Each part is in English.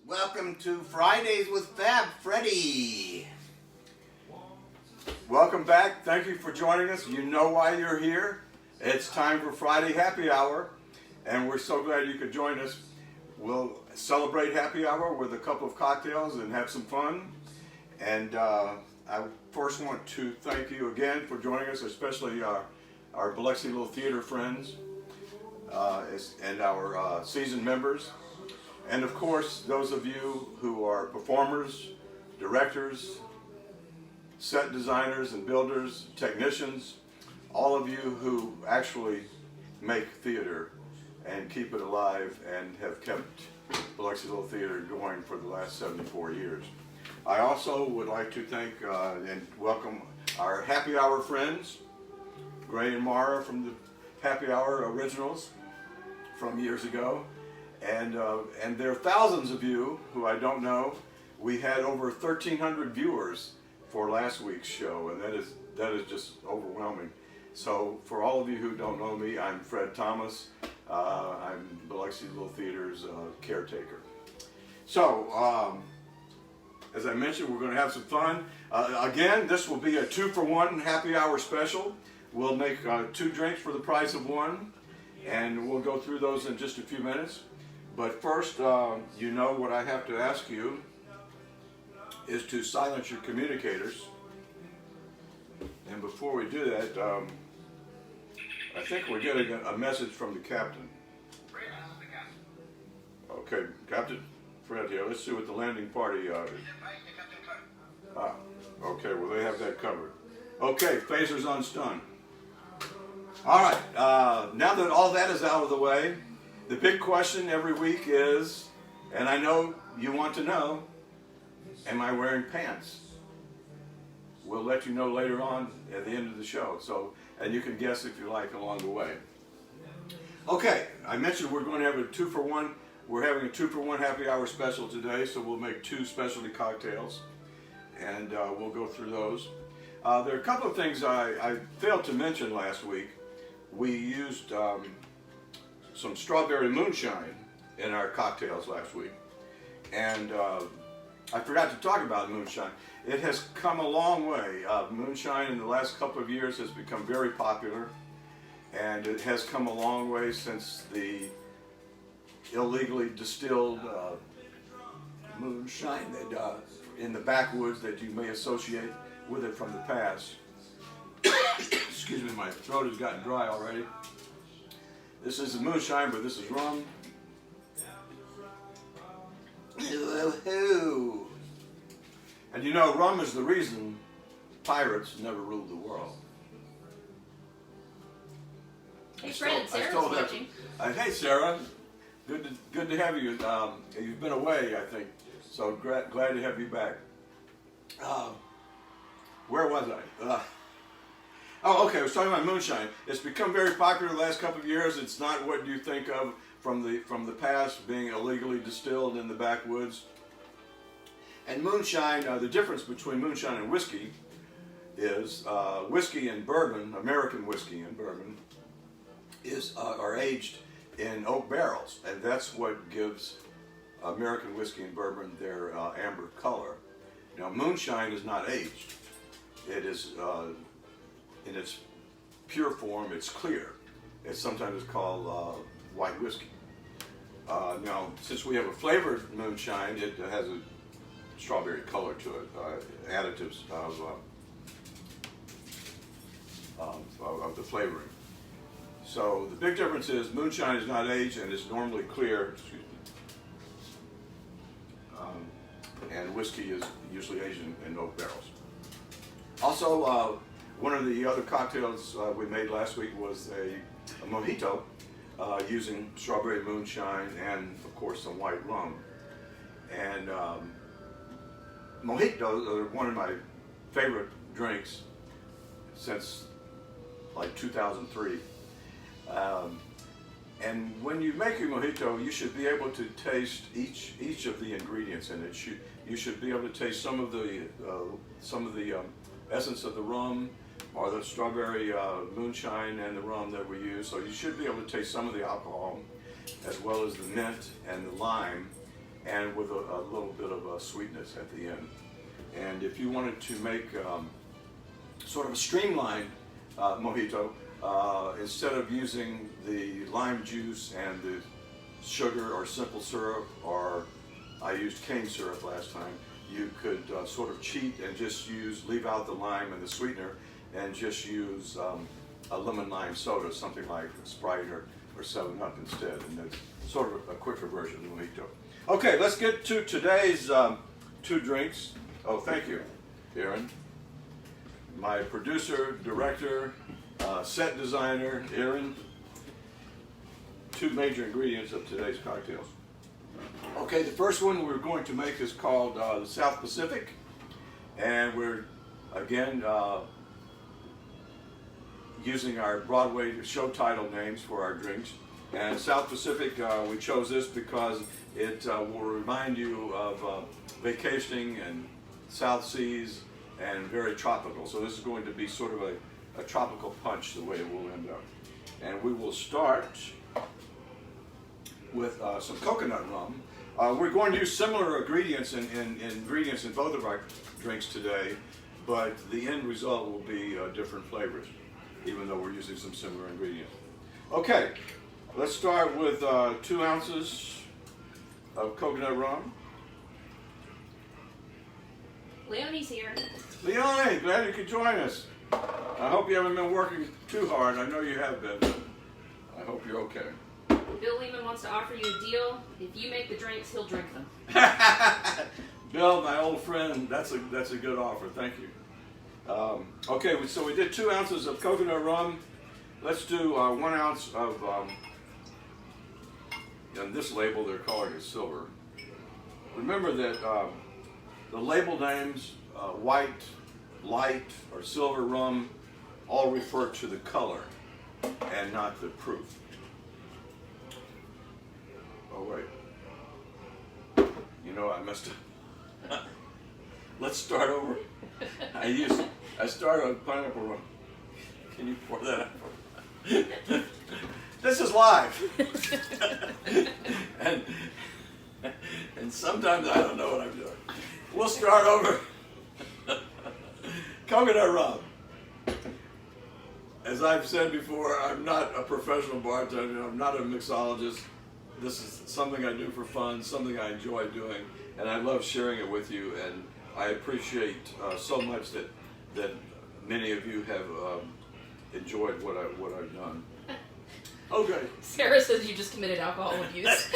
Welcome to Fridays with Fab Freddie. Welcome back. Thank you for joining us. You know why you're here. It's time for Friday Happy Hour, and we're so glad you could join us. We'll celebrate Happy Hour with a couple of cocktails and have some fun. And I first want to thank you again for joining us, especially our Biloxi Little Theatre friends and our seasoned members. And of course, those of you who are performers, directors, set designers and builders, technicians, all of you who actually make theater and keep it alive and have kept Biloxi Little Theatre going for the last 74 years. I also would like to thank and welcome our Happy Hour friends, Gray and Mara from the Happy Hour originals from years ago. And there are thousands of you who I don't know. We had over 1,300 viewers for last week's show, and that is just overwhelming. So for all of you who don't know me, I'm Fred Thomas. I'm Biloxi Little Theatre's caretaker. So as I mentioned, we're going to have some fun. Again, this will be a 2-for-1 happy hour special. We'll make 2 drinks for the price of 1, and we'll go through those in just a few minutes. But first, you know what I have to ask you is to silence your communicators. And before we do that, I think we're getting a message from the captain. Okay, Captain Fred here. Let's see what the landing party is. Okay, well they have that covered. Okay, phasers on stun. All right, now that all that is out of the way, the big question every week is, and I know you want to know, am I wearing pants? We'll let you know later on at the end of the show. So, and you can guess if you like along the way. Okay, I mentioned we're going to have a 2-for-1. We're having a 2-for-1 happy hour special today, so we'll make 2 specialty cocktails, and we'll go through those. There are a couple of things I failed to mention last week. We used some strawberry moonshine in our cocktails last week, and I forgot to talk about moonshine. It has come a long way. Moonshine in the last couple of years has become very popular, and it has come a long way since the illegally distilled moonshine that in the backwoods that you may associate with it from the past. Excuse me, my throat has gotten dry already. This is moonshine, but this is rum. Woo-hoo. And you know, rum is the reason pirates never ruled the world. Hey Fred, Sarah's watching. Hey Sarah, good to have you. You've been away, I think, so glad to have you back. Where was I? Oh, okay. I was talking about moonshine. It's become very popular the last couple of years. It's not what you think of from the past, being illegally distilled in the backwoods. And moonshine, the difference between moonshine and whiskey is whiskey and bourbon, American whiskey and bourbon, are aged in oak barrels, and that's what gives American whiskey and bourbon their amber color. Now, moonshine is not aged. It is in its pure form, it's clear. It's sometimes called white whiskey. Now, since we have a flavored moonshine, it has a strawberry color to it, additives of the flavoring. So the big difference is moonshine is not aged and it's normally clear. Excuse me. And whiskey is usually aged in oak barrels. Also, one of the other cocktails we made last week was a mojito using strawberry moonshine and, of course, some white rum. And mojitos are one of my favorite drinks since like 2003. And when you make a mojito, you should be able to taste each of the ingredients in it. You should be able to taste some of the essence of the rum, or the strawberry moonshine and the rum that we use. So you should be able to taste some of the alcohol, as well as the mint and the lime. and with a little bit of sweetness at the end. And if you wanted to make sort of a streamlined mojito, instead of using the lime juice and the sugar or simple syrup, or I used cane syrup last time, you could sort of cheat and just leave out the lime and the sweetener and just use a lemon lime soda, something like Sprite or 7-Up instead, and that's sort of a quicker version of the mojito. Okay, let's get to today's 2 drinks. Oh, thank you, Aaron. My producer, director, set designer, Aaron. 2 major ingredients of today's cocktails. Okay, the first one we're going to make is called the South Pacific, and we're again using our Broadway show title names for our drinks. And South Pacific, we chose this because it will remind you of vacationing and South Seas and very tropical. So this is going to be sort of a tropical punch the way it will end up. And we will start with some coconut rum. We're going to use similar ingredients in both of our drinks today, but the end result will be different flavors, even though we're using some similar ingredients. Okay, let's start with 2 ounces of coconut rum. Leonie's here. Leonie, glad you could join us. I hope you haven't been working too hard. I know you have been, but I hope you're okay. Bill Lehman wants to offer you a deal. If you make the drinks, he'll drink them. Bill, my old friend, that's a good offer. Thank you. Okay, so we did 2 ounces of coconut rum. Let's do 1 ounce of, and this label they're calling it silver. Remember that the label names, white, light, or silver rum, all refer to the color and not the proof. Oh wait, you know I messed up. Let's start over. I started with pineapple rum. Can you pour that out for me? This is live. and sometimes I don't know what I'm doing. We'll start over. Coconut rum. As I've said before, I'm not a professional bartender. I'm not a mixologist. This is something I do for fun, something I enjoy doing, and I love sharing it with you. And I appreciate so much that many of you have enjoyed what I've done. Okay. Sarah says you just committed alcohol abuse.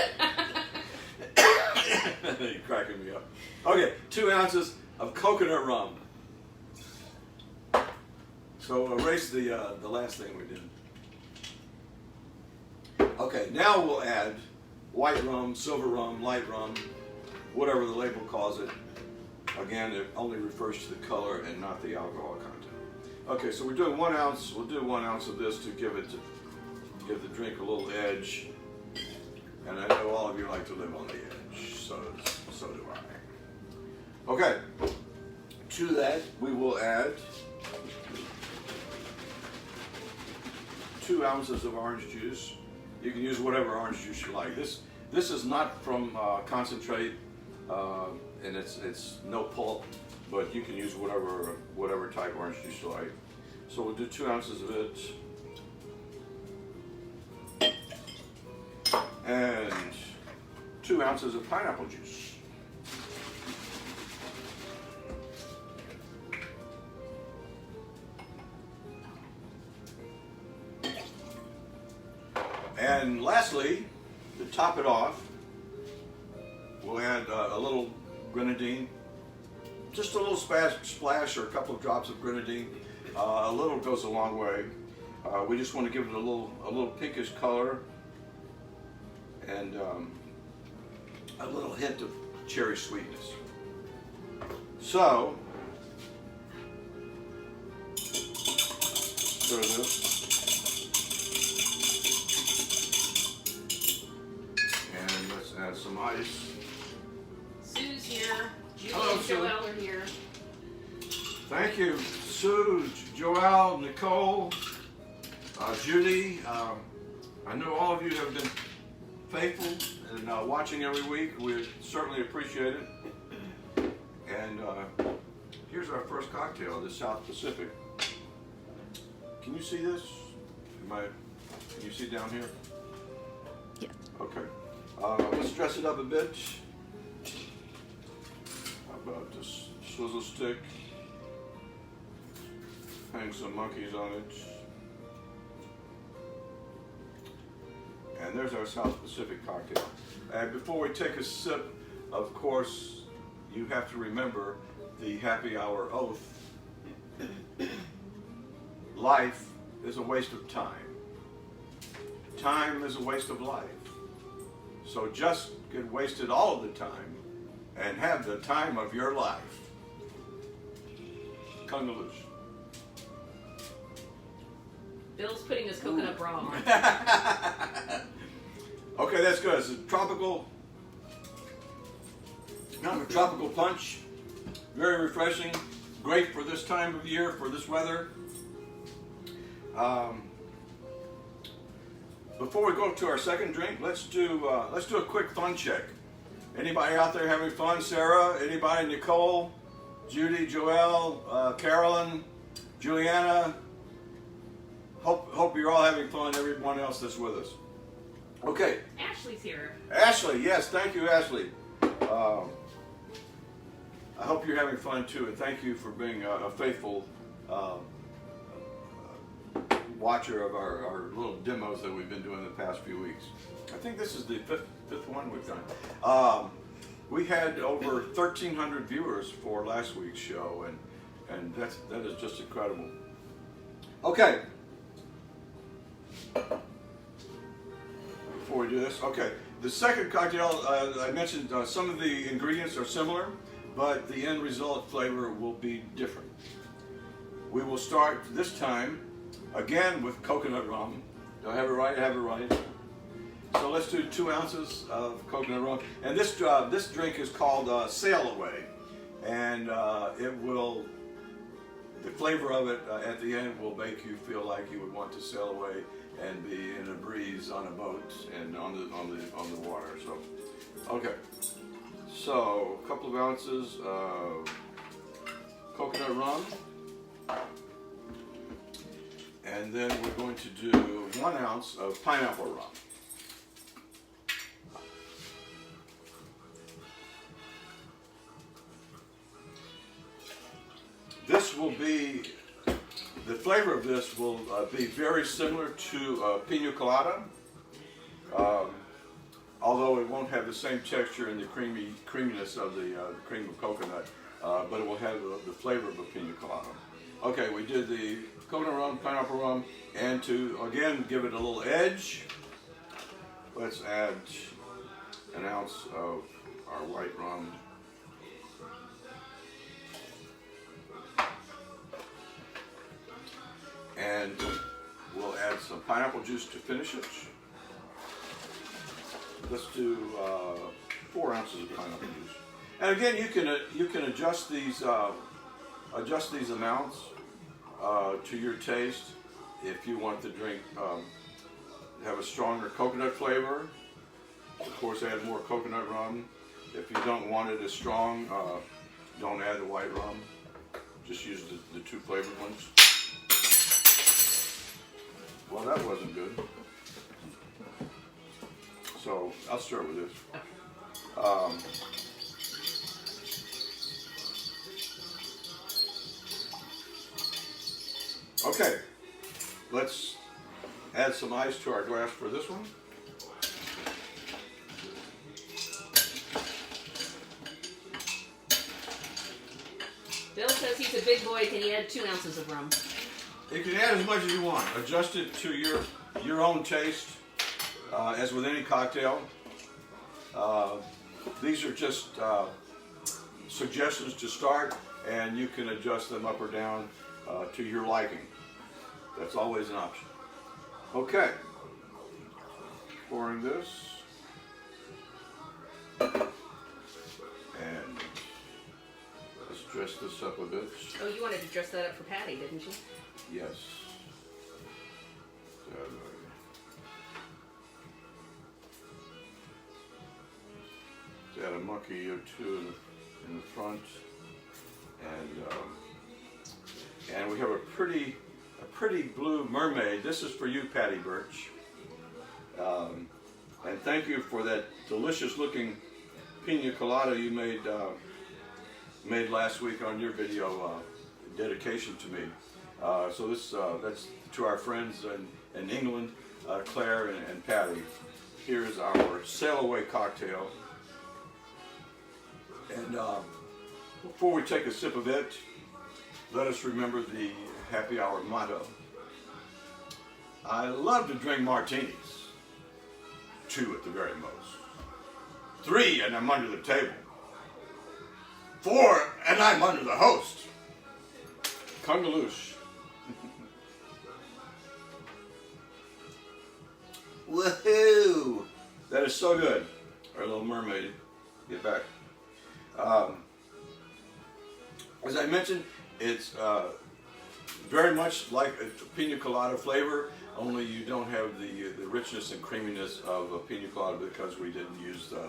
You're cracking me up. Okay, 2 ounces of coconut rum. So erase the last thing we did. Okay, now we'll add white rum, silver rum, light rum, whatever the label calls it. Again, it only refers to the color and not the alcohol content. Okay, so we're doing 1 ounce. We'll do 1 ounce of this to give the drink a little edge. And I know all of you like to live on the edge, so do I. Okay, to that we will add 2 ounces of orange juice. You can use whatever orange juice you like. This is not from concentrate, and it's no pulp, but you can use whatever type of orange juice you like. So we'll do 2 ounces of it, and 2 ounces of pineapple juice. And lastly, to top it off, we'll add a little grenadine, just a little splash or a couple of drops of grenadine. A little goes a long way. We just want to give it a little pinkish color and a little hint of cherry sweetness. So, stir this. Add some ice. Sue's here. Julie Hello, and Sue. Joelle are here. Thank you, Sue, Joelle, Nicole, Judy. I know all of you have been faithful and and watching every week. We certainly appreciate it. And here's our first cocktail, the South Pacific. Can you see this? Can you see down here? Yeah. Okay. Let's dress it up a bit. How about this swizzle stick? Hang some monkeys on it. And there's our South Pacific cocktail. And before we take a sip, of course, you have to remember the happy hour oath. Life is a waste of time. Time is a waste of life. So just get wasted all of the time and have the time of your life. Kungaloosh. Bill's putting his coconut bra on. Okay, that's good. It's a tropical, kind of a tropical punch. Very refreshing. Great for this time of year, for this weather. Before we go to our second drink, let's do a quick fun check. Anybody out there having fun? Sarah? Anybody? Nicole? Judy? Joelle? Carolyn? Juliana? Hope you're all having fun. Everyone else that's with us. Okay. Ashley's here. Ashley, yes, thank you, Ashley. I hope you're having fun too, and thank you for being a faithful watcher of our little demos that we've been doing the past few weeks. I think this is the fifth one we've done. We had over 1,300 viewers for last week's show, and that is just incredible. Okay. Before we do this, okay. The second cocktail, I mentioned some of the ingredients are similar, but the end result flavor will be different. We will start this time again with coconut rum. Do I have it right? I have it right. So let's do 2 ounces of coconut rum. And this drink is called Sail Away. And the flavor of it at the end will make you feel like you would want to sail away and be in a breeze on a boat and on the water. So, okay. So a couple of ounces of coconut rum. And then we're going to do 1 ounce of pineapple rum. This will be, the flavor of this will be very similar to pina colada, although it won't have the same texture and the creaminess of the cream of coconut, but it will have the flavor of a pina colada. Okay, we did the coconut rum, pineapple rum, and to, again, give it a little edge, let's add 1 ounce of our white rum. And we'll add some pineapple juice to finish it. Let's do 4 ounces of pineapple juice. And again, you can adjust these amounts to your taste. If you want the drink to have a stronger coconut flavor, of course, add more coconut rum. If you don't want it as strong, don't add the white rum. Just use the 2 flavored ones. Well, that wasn't good. So I'll start with this. Okay, let's add some ice to our glass for this one. Bill says he's a big boy. Can he add 2 ounces of rum? You can add as much as you want. Adjust it to your own taste, as with any cocktail. These are just suggestions to start, and you can adjust them up or down to your liking. That's always an option. Okay. Pouring this. And let's dress this up a bit. Oh, you wanted to dress that up for Patty, didn't you? Yes. you two in the front, and we have a pretty blue mermaid. This is for you, Patty Birch. And thank you for that delicious looking pina colada you made last week on your video dedication to me. So that's to our friends in England, Claire and Patty. Here's our sail away cocktail. And before we take a sip of it, let us remember the happy hour motto. I love to drink martinis. 2 at the very most. 3 and I'm under the table. 4 and I'm under the host. Kungaloosh. Woohoo! That is so good. Our little mermaid. Get back. As I mentioned, it's very much like a pina colada flavor, only you don't have the richness and creaminess of a pina colada because we didn't use the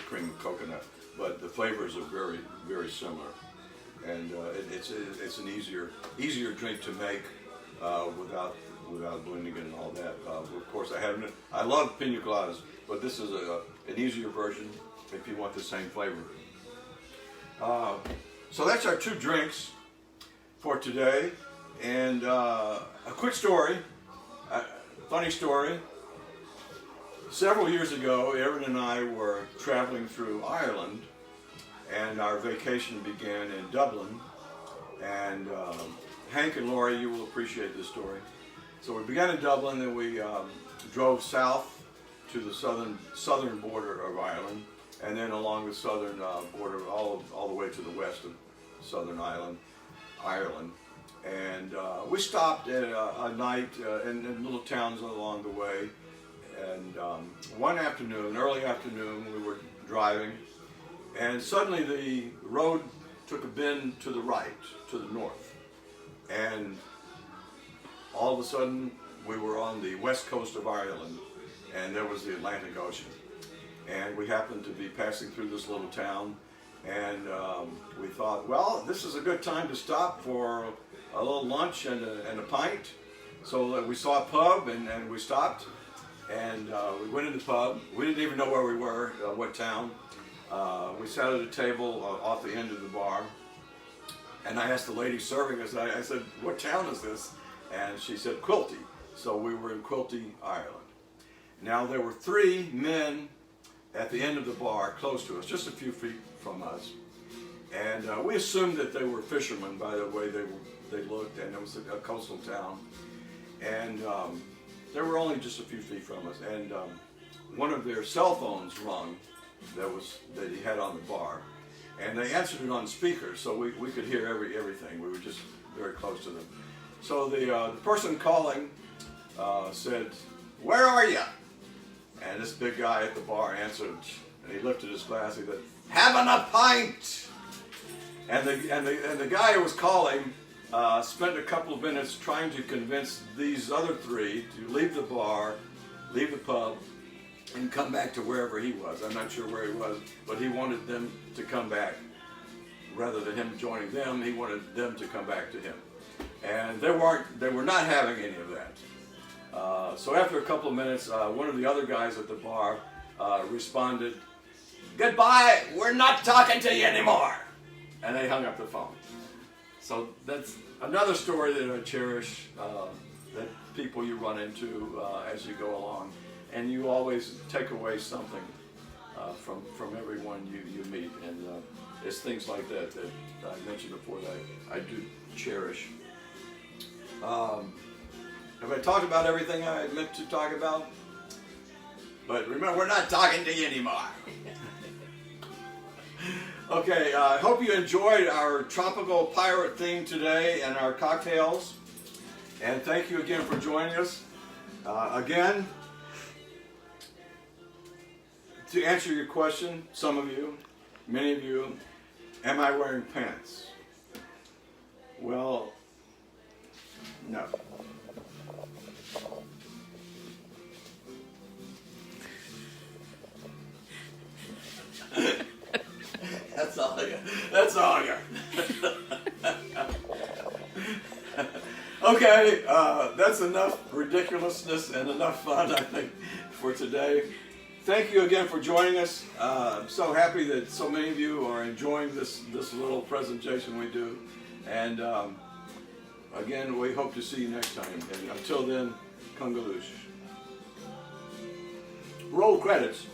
cream of coconut. But the flavors are very, very similar, and it's an easier drink to make without blending it and all that. Of course, I love pina coladas, but this is an easier version if you want the same flavor. So that's our 2 drinks for today, and a quick story, funny story. Several years ago, Erin and I were traveling through Ireland, and our vacation began in Dublin. And Hank and Lori, you will appreciate this story. So we began in Dublin, and we drove south to the southern border of Ireland, and then along the southern border all the way to the west of Southern Ireland. And we stopped at a night in little towns along the way. And one afternoon, early afternoon, we were driving, and suddenly the road took a bend to the right, to the north. And all of a sudden, we were on the west coast of Ireland, and there was the Atlantic Ocean. And we happened to be passing through this little town, and we thought, well, this is a good time to stop for a little lunch and a pint. So we saw a pub, and we stopped, and we went in the pub. We didn't even know where we were, what town. We sat at a table off the end of the bar, and I asked the lady serving us, I said, what town is this? And she said, Quilty. So we were in Quilty, Ireland. Now there were 3 men at the end of the bar close to us, just a few feet from us. And we assumed that they were fishermen by the way they looked, and it was a coastal town. And they were only just a few feet from us. And one of their cell phones rung that he had on the bar. And they answered it on speaker, so we could hear everything. We were just very close to them. So the person calling said, where are you? And this big guy at the bar answered, and he lifted his glass. He said, having a pint. And the guy who was calling spent a couple of minutes trying to convince these other 3 to leave the bar, leave the pub, and come back to wherever he was. I'm not sure where he was, but he wanted them to come back. Rather than him joining them, he wanted them to come back to him. And they were not having any of that. So after a couple of minutes, one of the other guys at the bar responded, goodbye, we're not talking to you anymore. And they hung up the phone. So that's another story that I cherish, that people you run into as you go along. And you always take away something from everyone you meet. And it's things like that I mentioned before that I do cherish. Have I talked about everything I meant to talk about? But remember, we're not talking to you anymore. Okay, I hope you enjoyed our tropical pirate theme today and our cocktails. And thank you again for joining us. Again, to answer your question, some of you, many of you, am I wearing pants? Well, no. That's all I got. That's all I got. Okay, that's enough ridiculousness and enough fun, I think, for today. Thank you again for joining us. I'm so happy that so many of you are enjoying this little presentation we do. And again, we hope to see you next time. And until then, Kungaloosh. Roll credits.